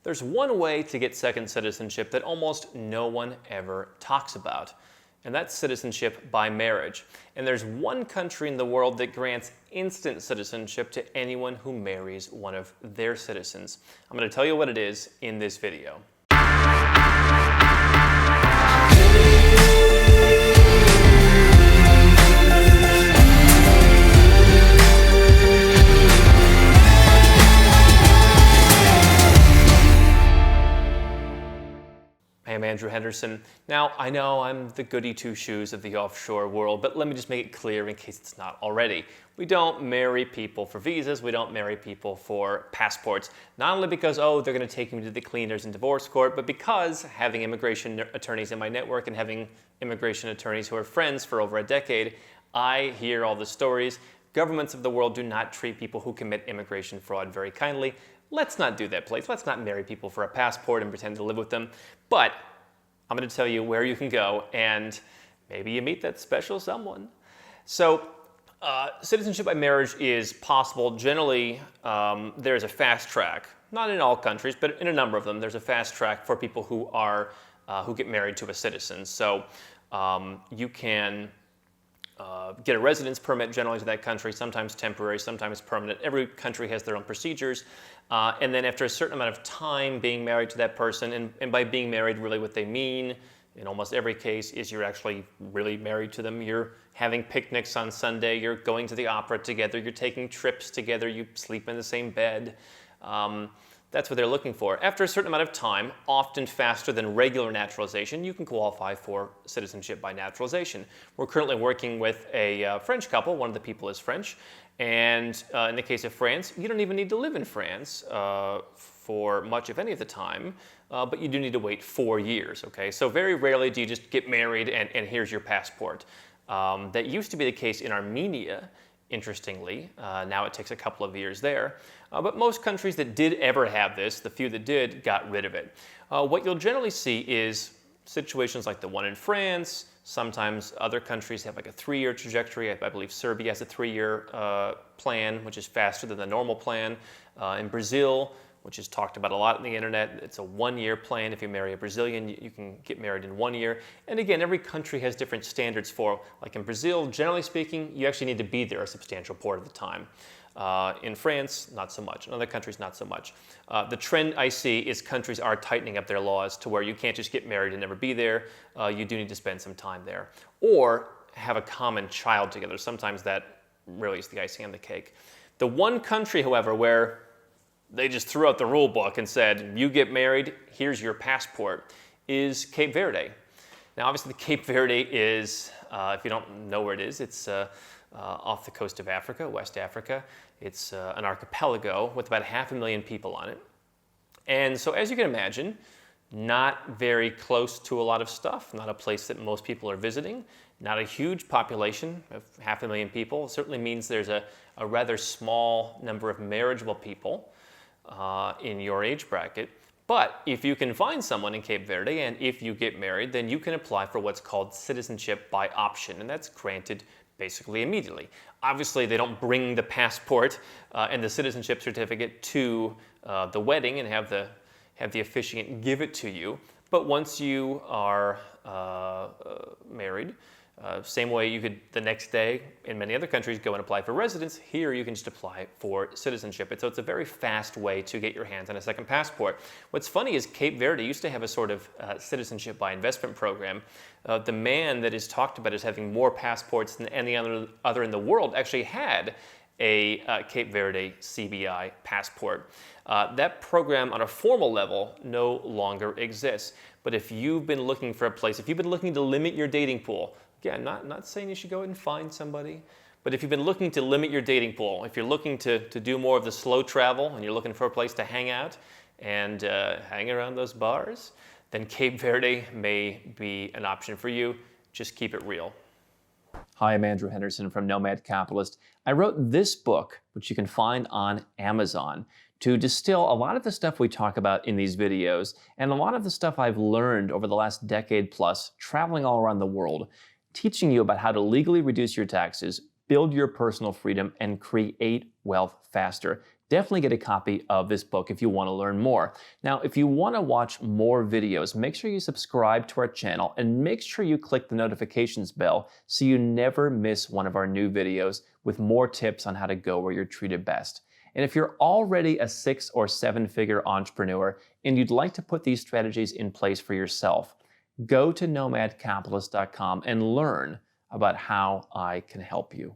There's one way to get second citizenship that almost no one ever talks about, and that's citizenship by marriage. And there's one country in the world that grants instant citizenship to anyone who marries one of their citizens. I'm going to tell you what it is in this video. I'm Andrew Henderson. Now, I know I'm the goody two-shoes of the offshore world, but let me just make it clear in case it's not already. We don't marry people for visas, we don't marry people for passports, not only because, oh, they're going to take me to the cleaners in divorce court, but because having immigration attorneys in my network and having immigration attorneys who are friends for over a decade, I hear all the stories. Governments of the world do not treat people who commit immigration fraud very kindly. Let's not do that, please. Let's not marry people for a passport and pretend to live with them. But I'm going to tell you where you can go, and maybe you meet that special someone. So, citizenship by marriage is possible. Generally, there's a fast track. Not in all countries, but in a number of them, there's a fast track for people who get married to a citizen. So, you can get a residence permit generally to that country, sometimes temporary, sometimes permanent. Every country has their own procedures. And then after a certain amount of time being married to that person, and by being married, really what they mean in almost every case is you're actually really married to them. You're having picnics on Sunday, you're going to the opera together, you're taking trips together, you sleep in the same bed. That's what they're looking for. After a certain amount of time, often faster than regular naturalization, you can qualify for citizenship by naturalization. We're currently working with a French couple. One of the people is French. And in the case of France, you don't even need to live in France for much, if any, of the time, but you do need to wait 4 years, okay? So very rarely do you just get married and here's your passport. That used to be the case in Armenia, interestingly. Now it takes a couple of years there. But most countries that did ever have this, the few that did, got rid of it. What you'll generally see is situations like the one in France. Sometimes other countries have like a 3-year trajectory. I believe Serbia has a 3-year plan, which is faster than the normal plan. In Brazil, which is talked about a lot on the internet, it's a 1-year plan. If you marry a Brazilian, you can get married in 1 year. And again, every country has different standards for, like in Brazil, generally speaking, you actually need to be there a substantial part of the time. In France, not so much. In other countries, not so much. The trend I see is countries are tightening up their laws to where you can't just get married and never be there. You do need to spend some time there. Or have a common child together. Sometimes that really is the icing on the cake. The one country, however, where they just threw out the rule book and said, you get married, here's your passport, is Cape Verde. Now, obviously, the Cape Verde is, if you don't know where it is, it's off the coast of Africa, West Africa. It's an archipelago with about 500,000 people on it. And so, as you can imagine, not very close to a lot of stuff, not a place that most people are visiting, not a huge population of 500,000 people. It certainly means there's a rather small number of marriageable people in your age bracket. But if you can find someone in Cape Verde and if you get married, then you can apply for what's called citizenship by option, and that's granted basically immediately. Obviously, they don't bring the passport and the citizenship certificate to the wedding and have the officiant give it to you. But once you are married, same way you could the next day in many other countries go and apply for residence, here you can just apply for citizenship. And so it's a very fast way to get your hands on a second passport. What's funny is Cape Verde used to have a sort of citizenship by investment program. The man that is talked about as having more passports than any other in the world actually had a Cape Verde CBI passport. That program on a formal level no longer exists. But if you've been looking for a place, if you've been looking to limit your dating pool, again, not saying you should go out and find somebody, but if you've been looking to limit your dating pool, if you're looking to do more of the slow travel and you're looking for a place to hang out and hang around those bars, then Cape Verde may be an option for you. Just keep it real. Hi, I'm Andrew Henderson from Nomad Capitalist. I wrote this book, which you can find on Amazon, to distill a lot of the stuff we talk about in these videos and a lot of the stuff I've learned over the last decade plus traveling all around the world, teaching you about how to legally reduce your taxes, build your personal freedom, and create wealth faster. definitely get a copy of this book if you want to learn more. Now, if you want to watch more videos, make sure you subscribe to our channel and make sure you click the notifications bell so you never miss one of our new videos with more tips on how to go where you're treated best. And if you're already a 6 or 7 figure entrepreneur and you'd like to put these strategies in place for yourself, go to nomadcapitalist.com and learn about how I can help you.